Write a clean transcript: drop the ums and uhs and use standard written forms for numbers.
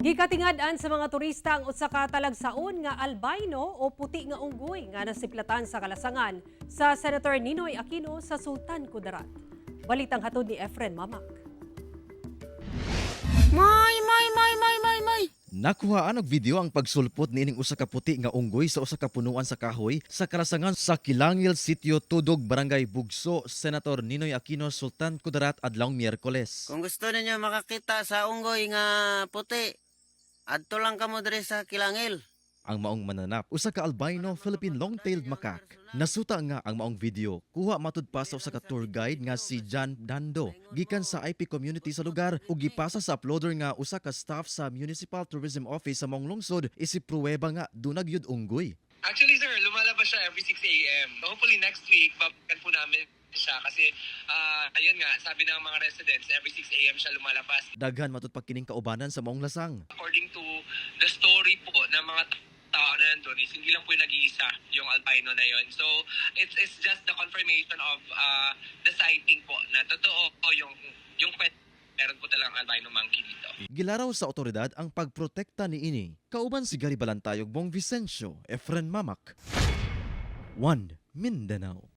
Gikatingad-an sa mga turista ang usa ka talagsaon nga albino o puti nga unggoy nga nasiplatan sa Kalasangan sa Senator Ninoy Aquino sa Sultan Kudarat. Balitang hatod ni Efren Mamak. May! Nakuhaan og video ang pagsulpot niining usa ka puti nga unggoy sa usa ka punuan sa kahoy sa Kalasangan sa Kilangil Sitio Tudog, Barangay Bugso, Senator Ninoy Aquino, Sultan Kudarat adlawng Miyerkules. Kung gusto ninyo makakita sa unggoy nga puti, adto lang kamo diri sa Kilangil. Ang maong mananap, usa ka albino Philippine long-tailed macaque. Nasuta nga ang maong video. Kuha matud pa sa usa ka tour guide nga si John Dando, gikan sa IP community sa lugar ug gipasa sa uploader nga usa ka staff sa Municipal Tourism Office sa maong lungsod isip pruweba nga dunag yud unggoy. Actually sir, lumalabas siya every 6 a.m. Hopefully next week, babalikan po namin siya kasi ayun nga, sabi ng mga residents, every 6 a.m. siya lumalabas. Daghan matud pagkining kaubanan sa maong lasang. According to the story po ng mga tao na nandun is hindi lang po yung nag-iisa yung albino na yun. So it's just the confirmation of the sighting po na totoo po yung kwento. Meron po talang albino monkey dito. Gilaraw sa otoridad ang pagprotekta niini. Kauban si Gary Balantayog, Bong Vicencio, Efren Mamak. One Mindanao.